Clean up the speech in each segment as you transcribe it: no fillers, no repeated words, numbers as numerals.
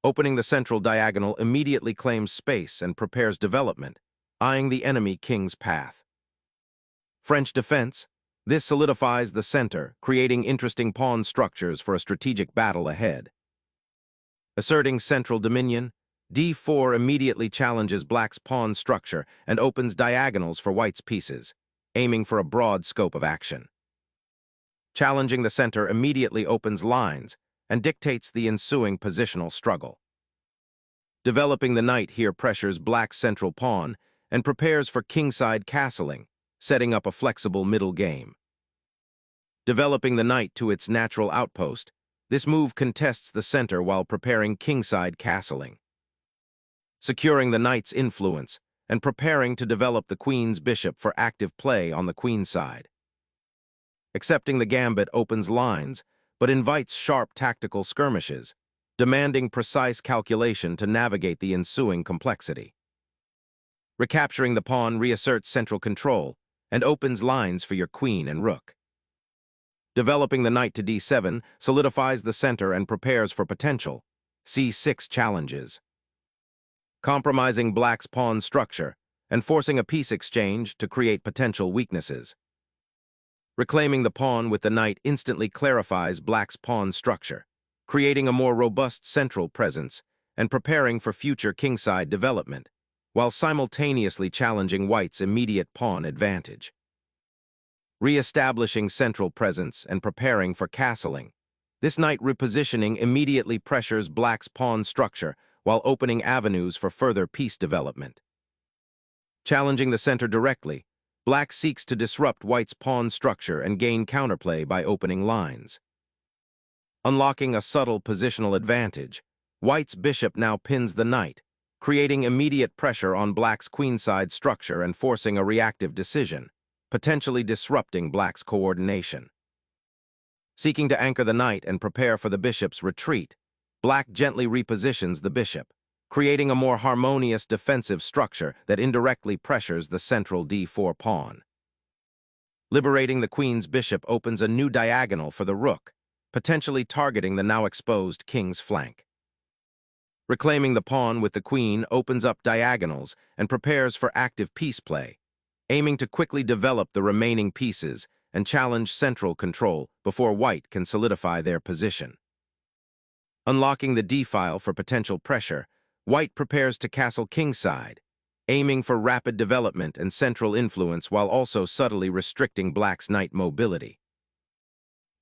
Opening the central diagonal immediately claims space and prepares development, eyeing the enemy king's path. French defense. This solidifies the center, creating interesting pawn structures for a strategic battle ahead. Asserting central dominion, d4 immediately challenges black's pawn structure and opens diagonals for white's pieces, aiming for a broad scope of action. Challenging the center immediately opens lines and dictates the ensuing positional struggle. Developing the knight here pressures black's central pawn and prepares for kingside castling, setting up a flexible middle game. Developing the knight to its natural outpost, this move contests the center while preparing kingside castling. Securing the knight's influence and preparing to develop the queen's bishop for active play on the queen's side. Accepting the gambit opens lines, but invites sharp tactical skirmishes, demanding precise calculation to navigate the ensuing complexity. Recapturing the pawn reasserts central control and opens lines for your queen and rook. Developing the knight to d7 solidifies the center and prepares for potential c6 challenges. Compromising black's pawn structure and forcing a piece exchange to create potential weaknesses. Reclaiming the pawn with the knight instantly clarifies black's pawn structure, creating a more robust central presence and preparing for future kingside development, while simultaneously challenging white's immediate pawn advantage. Re-establishing central presence and preparing for castling. This knight repositioning immediately pressures black's pawn structure while opening avenues for further piece development. Challenging the center directly, black seeks to disrupt white's pawn structure and gain counterplay by opening lines. Unlocking a subtle positional advantage, white's bishop now pins the knight, creating immediate pressure on black's queenside structure and forcing a reactive decision, potentially disrupting black's coordination. Seeking to anchor the knight and prepare for the bishop's retreat, black gently repositions the bishop, creating a more harmonious defensive structure that indirectly pressures the central d4 pawn. Liberating the queen's bishop opens a new diagonal for the rook, potentially targeting the now exposed king's flank. Reclaiming the pawn with the queen opens up diagonals and prepares for active piece play, aiming to quickly develop the remaining pieces and challenge central control before white can solidify their position. Unlocking the d-file for potential pressure, white prepares to castle kingside, aiming for rapid development and central influence while also subtly restricting black's knight mobility.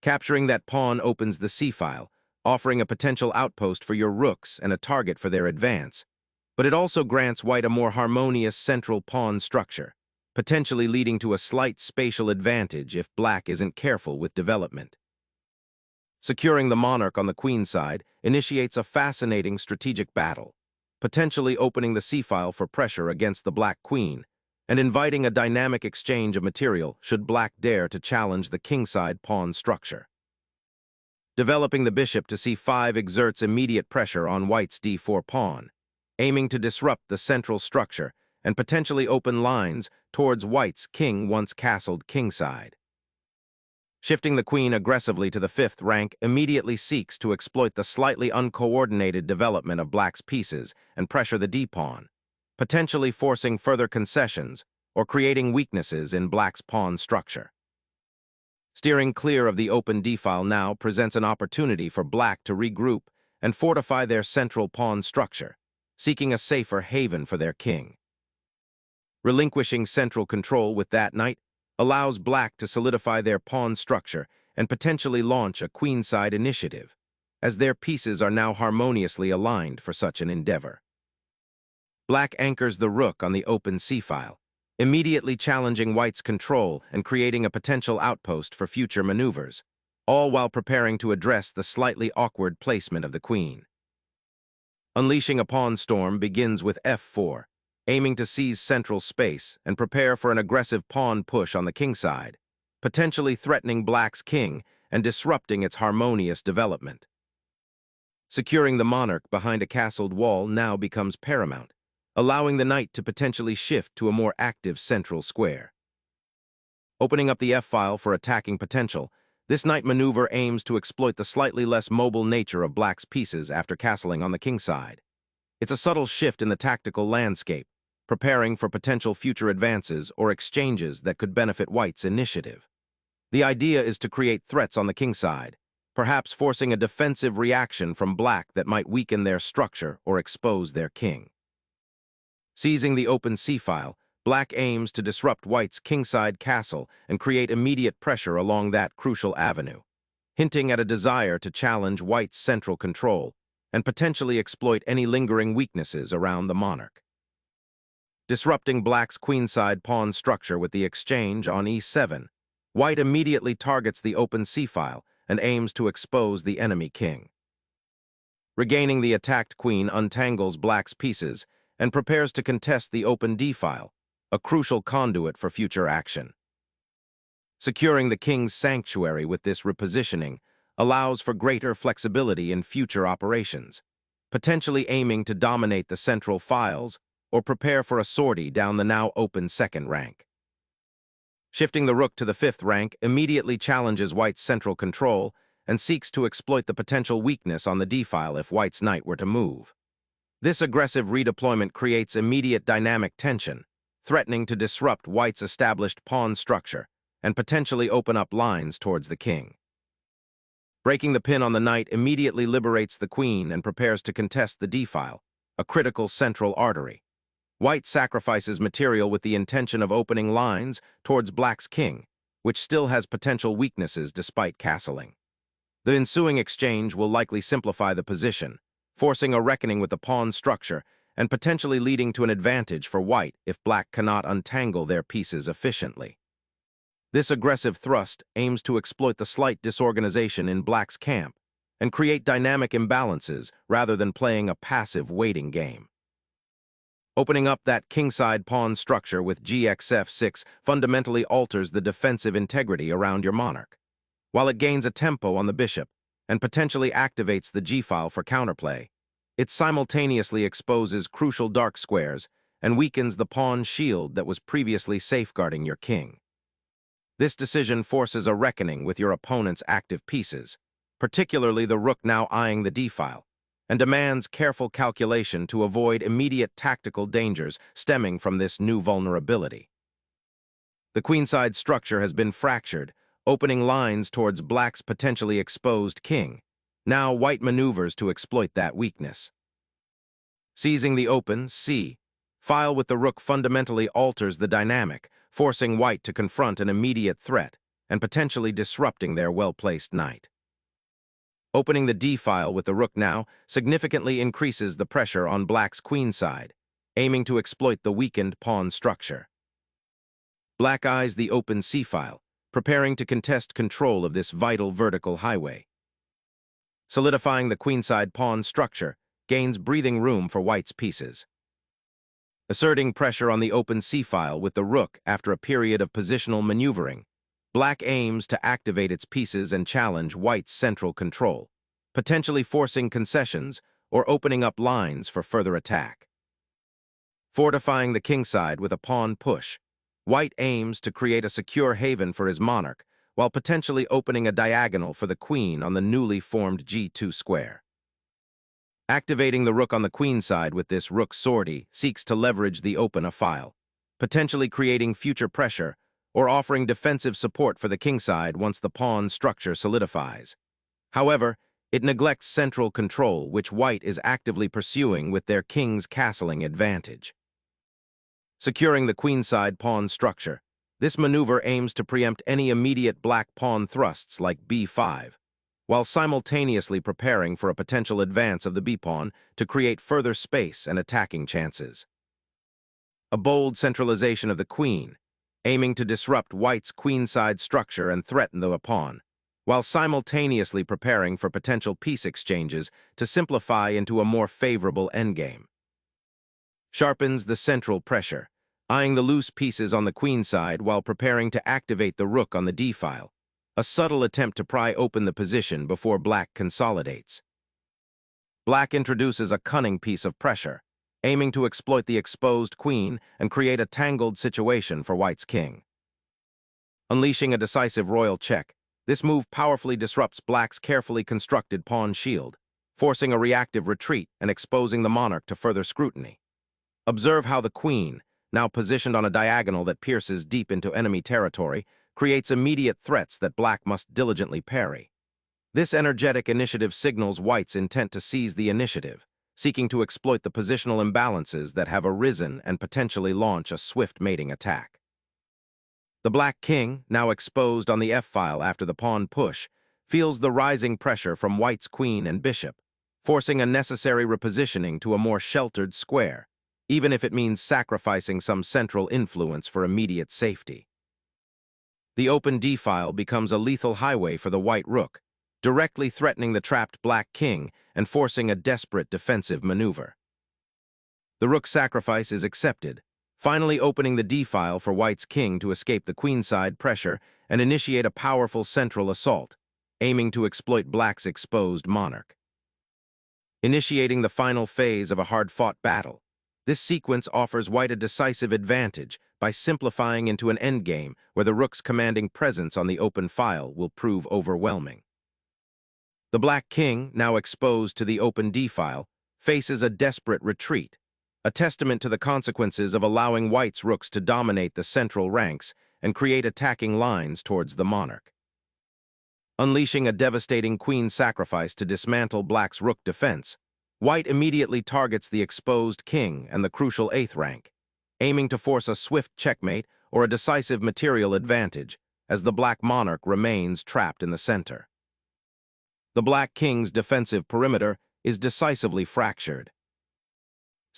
Capturing that pawn opens the c-file, offering a potential outpost for your rooks and a target for their advance, but it also grants white a more harmonious central pawn structure, potentially leading to a slight spatial advantage if black isn't careful with development. Securing the monarch on the queen's side initiates a fascinating strategic battle, potentially opening the c-file for pressure against the black queen and inviting a dynamic exchange of material should black dare to challenge the kingside pawn structure. Developing the bishop to c5 exerts immediate pressure on white's d4 pawn, aiming to disrupt the central structure and potentially open lines towards white's king once castled kingside. Shifting the queen aggressively to the 5th rank immediately seeks to exploit the slightly uncoordinated development of black's pieces and pressure the d-pawn, potentially forcing further concessions or creating weaknesses in black's pawn structure. Steering clear of the open d-file now presents an opportunity for black to regroup and fortify their central pawn structure, seeking a safer haven for their king. Relinquishing central control with that knight allows black to solidify their pawn structure and potentially launch a queenside initiative, as their pieces are now harmoniously aligned for such an endeavor. Black anchors the rook on the open c-file, immediately challenging white's control and creating a potential outpost for future maneuvers, all while preparing to address the slightly awkward placement of the queen. Unleashing a pawn storm begins with f4, aiming to seize central space and prepare for an aggressive pawn push on the kingside, potentially threatening black's king and disrupting its harmonious development. Securing the monarch behind a castled wall now becomes paramount, allowing the knight to potentially shift to a more active central square. Opening up the f-file for attacking potential, This knight maneuver aims to exploit the slightly less mobile nature of black's pieces after castling on the kingside. It's a subtle shift in the tactical landscape, preparing for potential future advances or exchanges that could benefit white's initiative. The idea is to create threats on the kingside, perhaps forcing a defensive reaction from black that might weaken their structure or expose their king. Seizing the open c-file, black aims to disrupt white's kingside castle and create immediate pressure along that crucial avenue, hinting at a desire to challenge white's central control and potentially exploit any lingering weaknesses around the monarch. Disrupting black's queenside pawn structure with the exchange on e7, white immediately targets the open c-file and aims to expose the enemy king. Regaining the attacked queen untangles black's pieces and prepares to contest the open d-file, a crucial conduit for future action. Securing the king's sanctuary with this repositioning allows for greater flexibility in future operations, potentially aiming to dominate the central files or prepare for a sortie down the now open second rank. Shifting the rook to the fifth rank immediately challenges white's central control and seeks to exploit the potential weakness on the d-file if white's knight were to move. This aggressive redeployment creates immediate dynamic tension, threatening to disrupt white's established pawn structure and potentially open up lines towards the king. Breaking the pin on the knight immediately liberates the queen and prepares to contest the d-file, a critical central artery. White sacrifices material with the intention of opening lines towards black's king, which still has potential weaknesses despite castling. The ensuing exchange will likely simplify the position, forcing a reckoning with the pawn structure and potentially leading to an advantage for white if black cannot untangle their pieces efficiently. This aggressive thrust aims to exploit the slight disorganization in black's camp and create dynamic imbalances rather than playing a passive waiting game. Opening up that kingside pawn structure with gxf6 fundamentally alters the defensive integrity around your monarch, while it gains a tempo on the bishop and potentially activates the g-file for counterplay. It simultaneously exposes crucial dark squares and weakens the pawn shield that was previously safeguarding your king. This decision forces a reckoning with your opponent's active pieces, particularly the rook now eyeing the d-file, and demands careful calculation to avoid immediate tactical dangers stemming from this new vulnerability. The queenside structure has been fractured, opening lines towards black's potentially exposed king. Now white maneuvers to exploit that weakness. Seizing the open c-file with the rook fundamentally alters the dynamic, forcing white to confront an immediate threat and potentially disrupting their well-placed knight. Opening the d-file with the rook now significantly increases the pressure on black's queenside, aiming to exploit the weakened pawn structure. Black eyes the open c-file, preparing to contest control of this vital vertical highway. Solidifying the queenside pawn structure gains breathing room for white's pieces. Asserting pressure on the open c-file with the rook after a period of positional maneuvering, black aims to activate its pieces and challenge white's central control, potentially forcing concessions or opening up lines for further attack. Fortifying the kingside with a pawn push, white aims to create a secure haven for his monarch while potentially opening a diagonal for the queen on the newly formed g2 square. Activating the rook on the queenside with this rook sortie seeks to leverage the open a-file, potentially creating future pressure or offering defensive support for the kingside once the pawn structure solidifies. However, it neglects central control, which white is actively pursuing with their king's castling advantage. Securing the queenside pawn structure, this maneuver aims to preempt any immediate black pawn thrusts like b5, while simultaneously preparing for a potential advance of the b-pawn to create further space and attacking chances. A bold centralization of the queen, aiming to disrupt white's queenside structure and threaten the pawn, while simultaneously preparing for potential piece exchanges to simplify into a more favorable endgame. Sharpens the central pressure, eyeing the loose pieces on the queenside while preparing to activate the rook on the d-file, a subtle attempt to pry open the position before black consolidates. Black introduces a cunning piece of pressure, aiming to exploit the exposed queen and create a tangled situation for white's king. Unleashing a decisive royal check, This move powerfully disrupts black's carefully constructed pawn shield, forcing a reactive retreat and exposing the monarch to further scrutiny. Observe how the queen, now positioned on a diagonal that pierces deep into enemy territory, creates immediate threats that black must diligently parry. This energetic initiative signals white's intent to seize the initiative, seeking to exploit the positional imbalances that have arisen and potentially launch a swift mating attack. The black king, now exposed on the f-file after the pawn push, feels the rising pressure from white's queen and bishop, forcing a necessary repositioning to a more sheltered square, even if it means sacrificing some central influence for immediate safety. The open d-file becomes a lethal highway for the white rook, directly threatening the trapped black king and forcing a desperate defensive maneuver. The rook sacrifice is accepted, finally opening the d-file for white's king to escape the queenside pressure and initiate a powerful central assault, aiming to exploit black's exposed monarch. Initiating the final phase of a hard-fought battle, this sequence offers white a decisive advantage by simplifying into an endgame where the rook's commanding presence on the open file will prove overwhelming. The black king, now exposed to the open d-file, faces a desperate retreat, a testament to the consequences of allowing white's rooks to dominate the central ranks and create attacking lines towards the monarch. Unleashing a devastating queen sacrifice to dismantle black's rook defense, white immediately targets the exposed king and the crucial 8th rank, aiming to force a swift checkmate or a decisive material advantage as the black monarch remains trapped in the center. The black king's defensive perimeter is decisively fractured.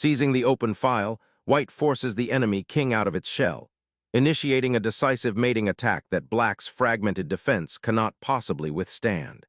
Seizing the open file, white forces the enemy king out of its shell, initiating a decisive mating attack that black's fragmented defense cannot possibly withstand.